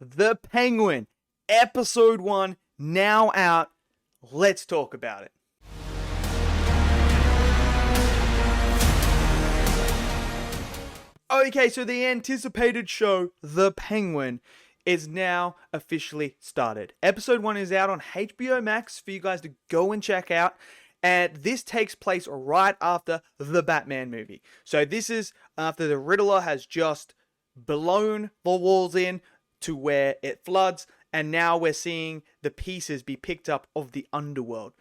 The Penguin, episode 1, now out. Let's talk about it. Okay, so the anticipated show, The Penguin, is now officially started. Episode 1 is out on HBO Max for you guys to go and check out. And this takes place right after the Batman movie. So this is after the Riddler has just blown the walls in to where it floods. And now we're seeing the pieces be picked up of the underworld.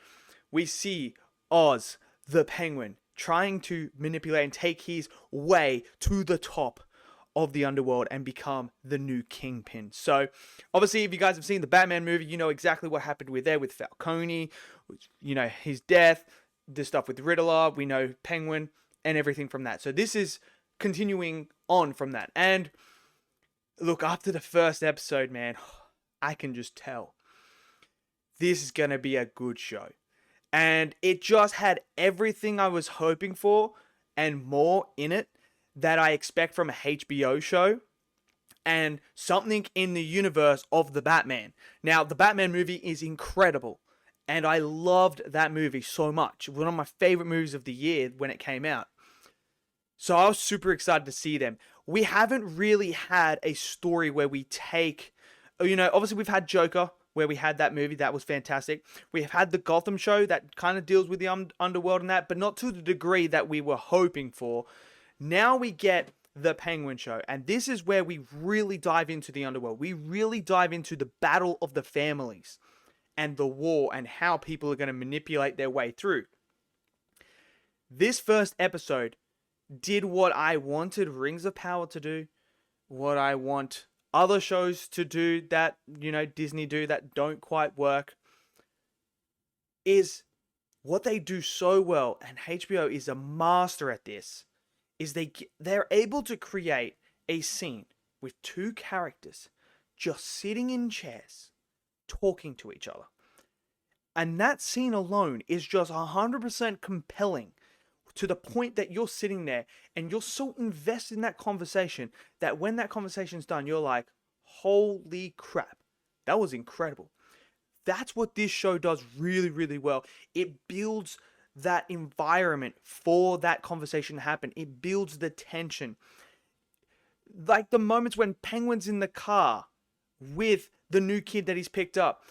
We see Oz, the Penguin, trying to manipulate and take his way to the top of the underworld and become the new Kingpin. So, obviously, if you guys have seen the Batman movie, you know exactly what happened with Falcone, you know, his death, the stuff with Riddler, we know Penguin, and everything from that. So this is continuing on from that. And look, after the first episode, man, I can just tell this is going to be a good show. And it just had everything I was hoping for and more in it that I expect from a HBO show and something in the universe of the Batman. Now, the Batman movie is incredible, and I loved that movie so much. One of my favorite movies of the year when it came out. So I was super excited to see them. We haven't really had a story where we take, you know, obviously we've had Joker, where we had that movie, that was fantastic. We have had the Gotham show that kind of deals with the underworld and that, but not to the degree that we were hoping for. Now we get the Penguin show, and this is where we really dive into the underworld. We really dive into the battle of the families and the war and how people are going to manipulate their way through. This first episode did what I wanted Rings of Power to do, what I want other shows to do that, you know, Disney do that don't quite work, is what they do so well, and HBO is a master at this, is they're able to create a scene with two characters just sitting in chairs talking to each other. And that scene alone is just 100% compelling to the point that you're sitting there and you're so invested in that conversation that when that conversation's done, you're like, holy crap, that was incredible. That's what this show does really, really well. It builds that environment for that conversation to happen. It builds the tension. Like the moments when Penguin's in the car with the new kid that he's picked up.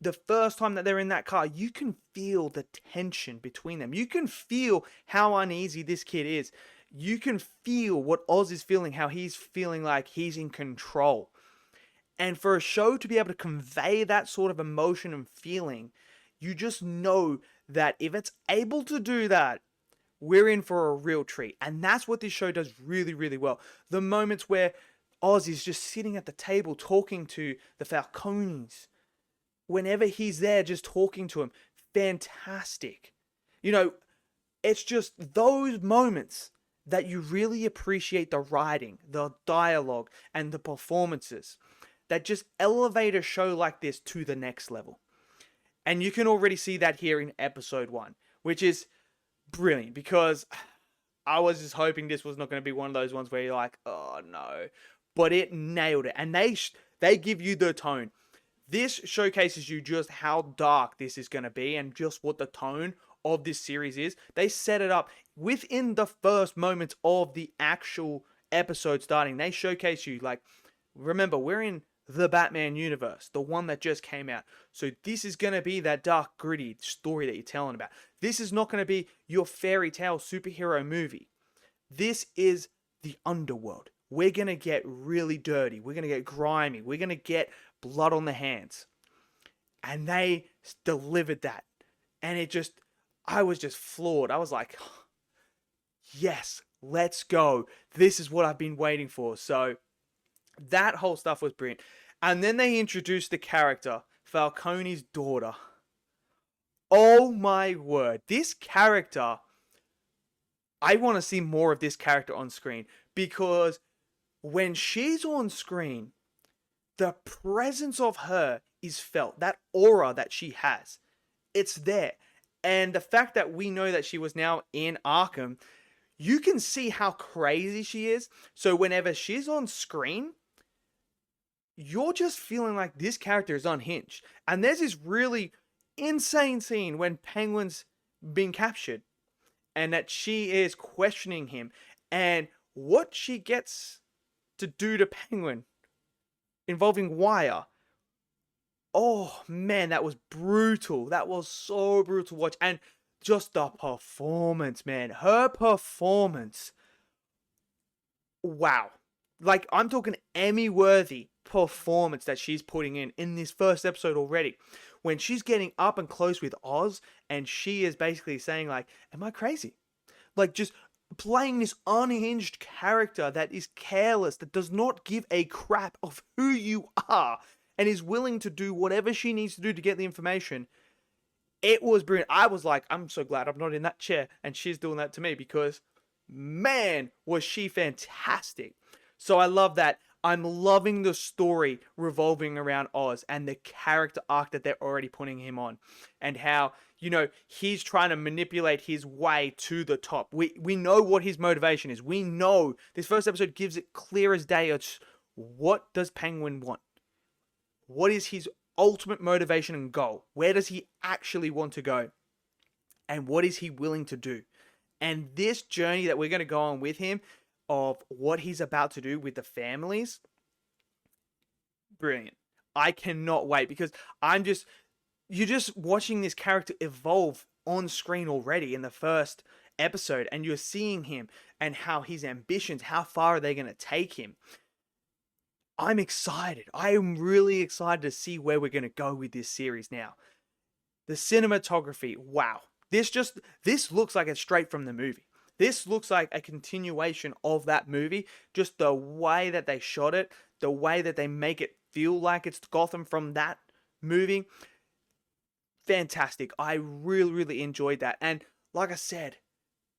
The first time that they're in that car, you can feel the tension between them. You can feel how uneasy this kid is. You can feel what Oz is feeling, how he's feeling like he's in control. And for a show to be able to convey that sort of emotion and feeling, you just know that if it's able to do that, we're in for a real treat. And that's what this show does really, really well. The moments where Oz is just sitting at the table talking to the Falcones, whenever he's there just talking to him, fantastic. You know, it's just those moments that you really appreciate the writing, the dialogue, and the performances that just elevate a show like this to the next level. And you can already see that here in episode 1, which is brilliant because I was just hoping this was not going to be one of those ones where you're like, oh no, but it nailed it. And they give you the tone. This showcases you just how dark this is going to be and just what the tone of this series is. They set it up within the first moments of the actual episode starting. They showcase you, like, remember, we're in the Batman universe, the one that just came out. So this is going to be that dark, gritty story that you're telling about. This is not going to be your fairy tale superhero movie. This is the underworld. We're going to get really dirty. We're going to get grimy. We're going to get blood on the hands. And they delivered that. And I was just floored. I was like, yes, let's go. This is what I've been waiting for. So that whole stuff was brilliant. And then they introduced the character, Falcone's daughter. Oh my word. This character, I want to see more of this character on screen. Because when she's on screen, the presence of her is felt. That aura that she has, it's there. And the fact that we know that she was now in Arkham, you can see how crazy she is. So whenever she's on screen, you're just feeling like this character is unhinged. And there's this really insane scene when Penguin's been captured and that she is questioning him, and what she gets to do to Penguin involving wire. Oh man, that was brutal. That was so brutal to watch. And just the performance, man. Her performance. Wow. Like, I'm talking Emmy-worthy performance that she's putting in this first episode already. When she's getting up and close with Oz, and she is basically saying, like, am I crazy? Like, just playing this unhinged character that is careless, that does not give a crap of who you are, and is willing to do whatever she needs to do to get the information. It was brilliant. I was like, I'm so glad I'm not in that chair, and she's doing that to me, because, man, was she fantastic. So I love that. I'm loving the story revolving around Oz and the character arc that they're already putting him on. And how, he's trying to manipulate his way to the top. We know what his motivation is. We know this first episode gives it clear as day. It's, what does Penguin want? What is his ultimate motivation and goal? Where does he actually want to go? And what is he willing to do? And this journey that we're going to go on with him, of what he's about to do with the families, brilliant. I cannot wait, because you're just watching this character evolve on screen already in the first episode, and you're seeing him and how his ambitions, how far are they going to take him. I'm excited. I am really excited to see where we're going to go with this series now. The cinematography, wow. This looks like it's straight from the movie. This looks like a continuation of that movie. Just the way that they shot it, the way that they make it feel like it's Gotham from that movie. Fantastic. I really, really enjoyed that. And like I said,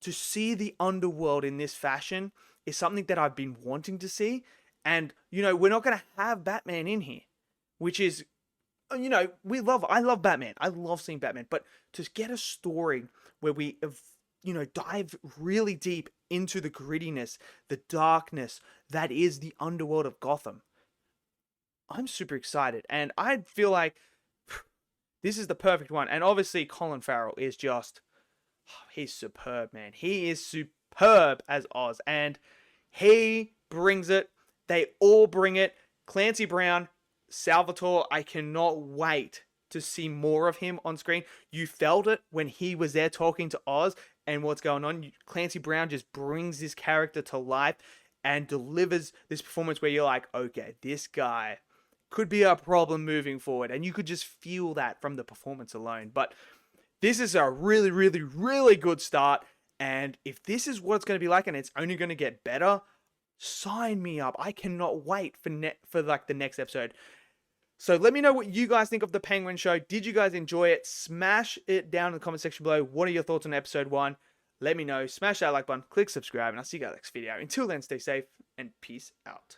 to see the underworld in this fashion is something that I've been wanting to see. And, we're not going to have Batman in here, which is, I love Batman. I love seeing Batman. But to get a story where we dive really deep into the grittiness, the darkness that is the underworld of Gotham, I'm super excited. And I feel like this is the perfect one. And obviously Colin Farrell is just, he's superb, man. He is superb as Oz. And he brings it. They all bring it. Clancy Brown, Salvatore, I cannot wait to see more of him on screen. You felt it when he was there talking to Oz and what's going on. Clancy Brown just brings this character to life and delivers this performance where you're like, okay, this guy could be a problem moving forward. And you could just feel that from the performance alone. But this is a really, really, really good start. And if this is what it's going to be like, and it's only going to get better, sign me up. I cannot wait for the next episode. So let me know what you guys think of the Penguin show. Did you guys enjoy it? Smash it down in the comment section below. What are your thoughts on episode 1? Let me know. Smash that like button, click subscribe, and I'll see you guys next video. Until then, stay safe and peace out.